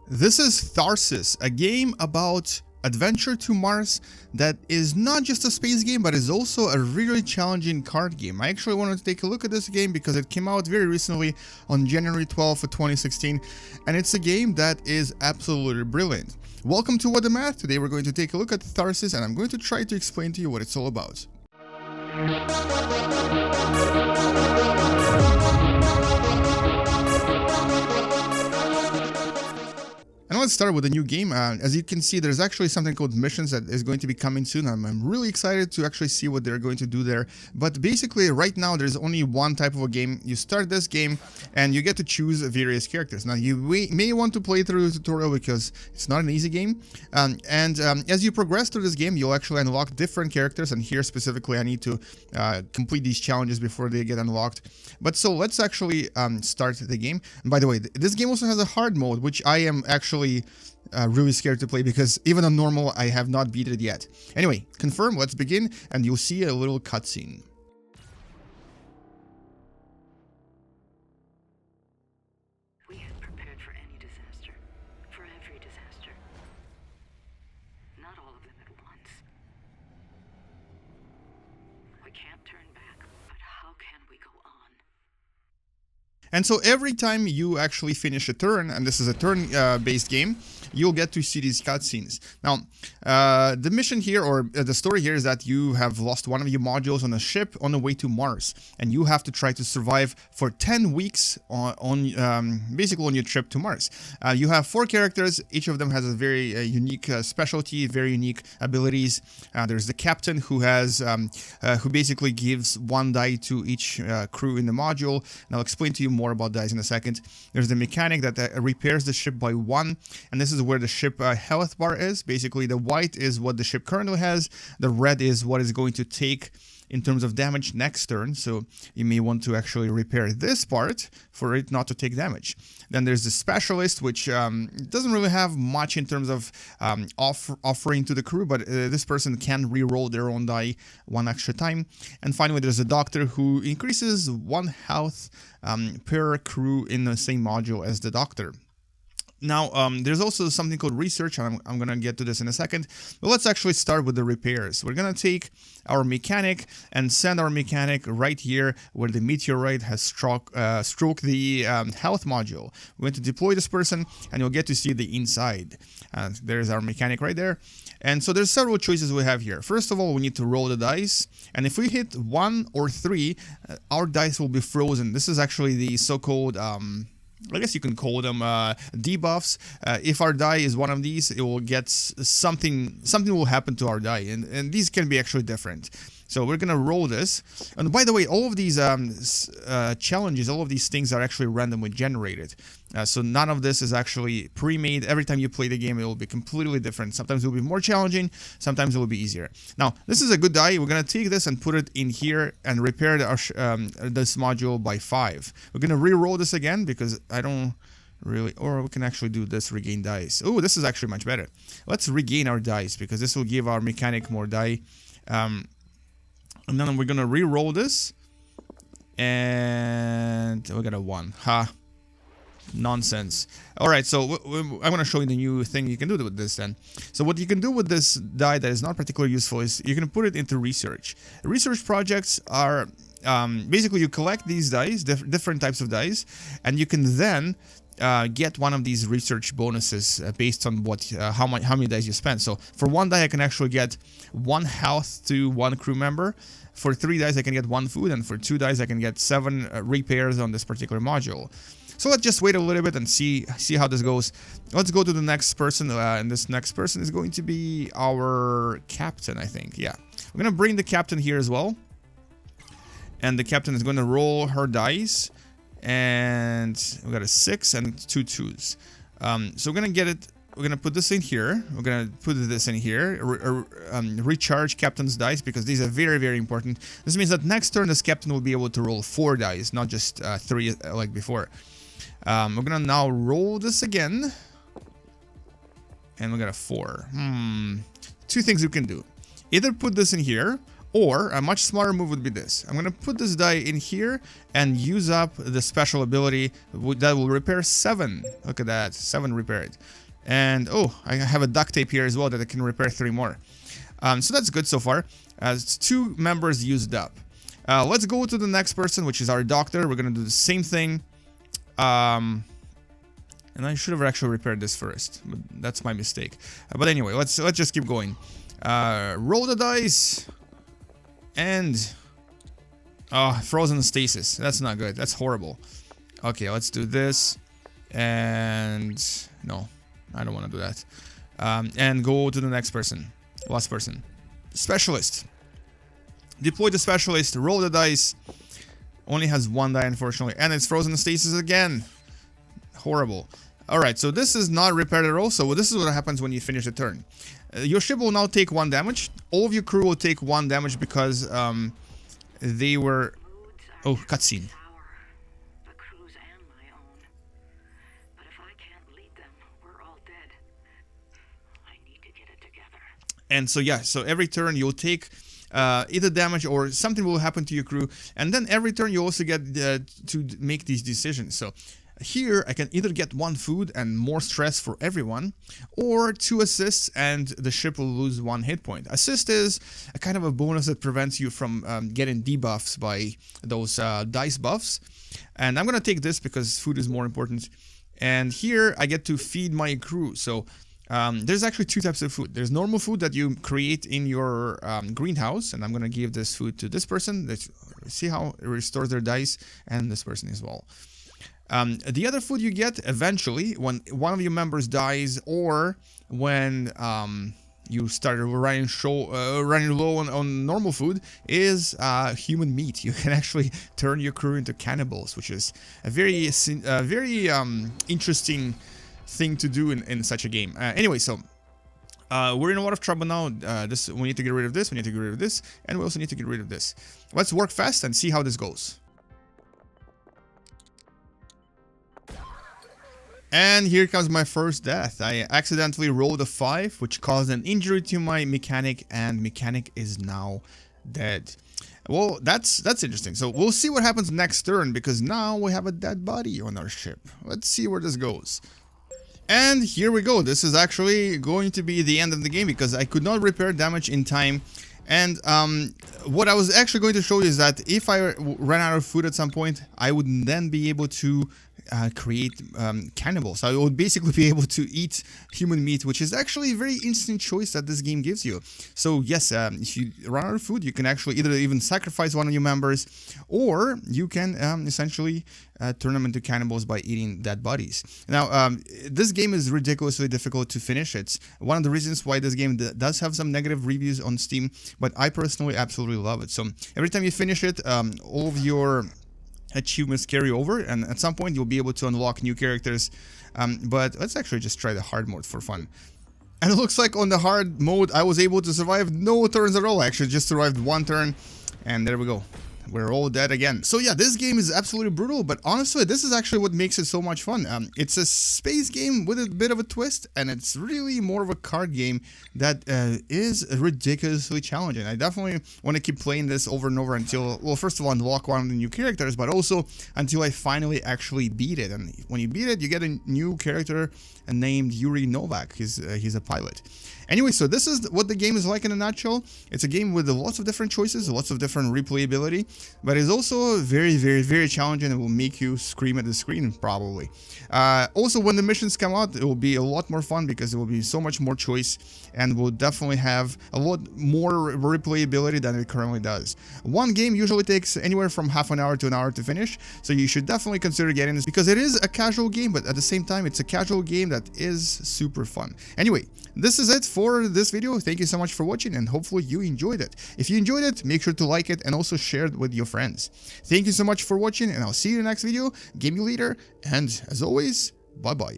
This is Tharsis, a game about adventure to Mars that is not just a space game, but is also a really challenging card game. I actually wanted to take a look at this game because it came out very recently on January 12th of 2016, and it's a game that is absolutely brilliant. Welcome to What the Math. Today we're going to take a look at Tharsis, and I'm going to try to explain to you what it's all about. And let's start with a new game. As you can see, there's actually something called missions that is going to be coming soon. I'm really excited to actually see what they're going to do there. But basically, right now, there's only one type of a game. You start this game, and you get to choose various characters. Now, you may want to play through the tutorial because it's not an easy game. As you progress through this game, you'll actually unlock different characters. And here, specifically, I need to complete these challenges before they get unlocked. But so, let's actually start the game. And by the way, this game also has a hard mode, which I am actually really scared to play because even on normal I have not beat it yet. Anyway, confirm, let's begin, and you'll see a little cutscene. We had prepared for any disaster, for every disaster. Not all of them at once. We can't turn back, but how can we go on? And so every time you actually finish a turn, and this is a turn-based game, you'll get to see these cutscenes. Now, the mission here, or the story here, is that you have lost one of your modules on a ship on the way to Mars, and you have to try to survive for 10 weeks basically on your trip to Mars. You have 4 characters. Each of them has a very unique specialty, very unique abilities. There's the captain who has, who basically gives 1 die to each crew in the module, and I'll explain to you more about dice in a second. There's the mechanic that repairs the ship by 1, and this is where the ship health bar is. Basically, the white is what the ship currently has, the red is what it's going to take in terms of damage next turn, so you may want to actually repair this part for it not to take damage. Then there's the specialist, which doesn't really have much in terms of offering to the crew, but this person can re-roll their own die 1 extra time. And finally, there's a doctor who increases 1 health per crew in the same module as the doctor. Now, there's also something called research, and I'm going to get to this in a second, but let's actually start with the repairs. We're going to take our mechanic and send our mechanic right here where the meteorite has struck the health module. We're going to deploy this person, and you'll get to see the inside. There's our mechanic right there. And so there's several choices we have here. First of all, we need to roll the dice, and if we hit 1 or 3, our dice will be frozen. This is actually the so-called I guess you can call them debuffs. If our die is one of these, it will get something will happen to our die, and these can be actually different. So we're gonna roll this. And by the way, all of these challenges, all of these things are actually randomly generated. So none of this is actually pre-made. Every time you play the game, it will be completely different. Sometimes it will be more challenging, sometimes it will be easier. Now, this is a good die. We're gonna take this and put it in here and repair this module by 5. We're gonna re-roll this again because I don't really, or we can actually do this, regain dice. Oh, this is actually much better. Let's regain our dice because this will give our mechanic more die. And then we're gonna re-roll this, and we got a 1. Ha! Nonsense. Alright, so I'm gonna show you the new thing you can do with this then. So what you can do with this die that is not particularly useful is you can put it into research. Research projects are basically you collect these dice, different types of dice, and you can then get one of these research bonuses based on what how many dice you spend. So for 1 die I can actually get 1 health to 1 crew member. For 3 dice I can get 1 food, and for 2 dice I can get 7 repairs on this particular module. So let's just wait a little bit and see how this goes. Let's go to the next person, and this next person is going to be our captain, I think. Yeah, we're gonna bring the captain here as well, and the captain is going to roll her dice. And we got a 6 and 2 2s. So we're gonna get it. We're gonna put this in here. We're gonna put this in here. Recharge captain's dice because these are very, very important. This means that next turn this captain will be able to roll 4 dice, not just 3 like before. We're gonna now roll this again, and we got a 4. 2 things you can do: either put this in here, Or a much smarter move would be this. I'm going to put this die in here and use up the special ability that will repair 7. Look at that, 7 repaired. And oh, I have a duct tape here as well that I can repair 3 more. So that's good so far. It's 2 members used up. Let's go to the next person, which is our doctor. We're going to do the same thing. And I should have actually repaired this first, but that's my mistake. But anyway, let's just keep going. Roll the dice. And frozen stasis. That's not good. That's horrible. Okay, let's do this. And no, I don't want to do that. And go to the next person. Last person. Specialist. Deploy the specialist. Roll the dice. Only has 1 die, unfortunately. And it's frozen stasis again. Horrible. Alright, so this is not repaired at all. So this is what happens when you finish a turn. Your ship will now take 1 damage. All of your crew will take 1 damage because they were... Oh, cutscene. The crew's and my own. But if I can't lead them, we're all dead. I need to get it together. And so yeah, so every turn you'll take either damage or something will happen to your crew, and then every turn you also get to make these decisions. So here I can either get 1 food and more stress for everyone, or 2 assists and the ship will lose 1 hit point. Assist is a kind of a bonus that prevents you from getting debuffs by those dice buffs. And I'm gonna take this because food is more important. And here I get to feed my crew. So there's actually 2 types of food. There's normal food that you create in your greenhouse, and I'm gonna give this food to this person. Let's see how it restores their dice, and this person as well. The other food you get eventually when one of your members dies, or when you start running low on normal food, is human meat. You can actually turn your crew into cannibals, which is a very interesting thing to do in such a game. Anyway, so we're in a lot of trouble now. We need to get rid of this, we need to get rid of this, and we also need to get rid of this. Let's work fast and see how this goes. And here comes my first death. I accidentally rolled a 5, which caused an injury to my mechanic, and mechanic is now dead. Well, that's interesting. So we'll see what happens next turn, because now we have a dead body on our ship. Let's see where this goes. And here we go. This is actually going to be the end of the game, because I could not repair damage in time. And what I was actually going to show you is that if I ran out of food at some point, I would then be able to create cannibals. I would basically be able to eat human meat, which is actually a very interesting choice that this game gives you. So yes, if you run out of food, you can actually either even sacrifice one of your members, or you can essentially turn them into cannibals by eating dead bodies. Now, this game is ridiculously difficult to finish. It's one of the reasons why this game does have some negative reviews on Steam, but I personally absolutely love it. So every time you finish it, all of your achievements carry over, and at some point you'll be able to unlock new characters. But let's actually just try the hard mode for fun. And it looks like on the hard mode I was able to survive no turns at all. I actually just survived 1 turn, and there we go. We're all dead again. So yeah, this game is absolutely brutal, but honestly, this is actually what makes it so much fun. It's a space game with a bit of a twist, and it's really more of a card game that is ridiculously challenging. I definitely want to keep playing this over and over until, well, first of all, unlock one of the new characters, but also until I finally actually beat it. And when you beat it, you get a new character named Yuri Novak. He's a pilot. Anyway, so this is what the game is like in a nutshell. It's a game with lots of different choices, lots of different replayability, but it's also very, very, very challenging and will make you scream at the screen, probably. Also, when the missions come out, it will be a lot more fun because there will be so much more choice, and will definitely have a lot more replayability than it currently does. One game usually takes anywhere from half an hour to an hour to finish, so you should definitely consider getting this, because it is a casual game, but at the same time, it's a casual game that is super fun. Anyway, this is it for this video. Thank you so much for watching, and hopefully you enjoyed it. If you enjoyed it, make sure to like it and also share it with your friends. Thank you so much for watching, and I'll see you in the next video. Game you later, and as always, bye bye.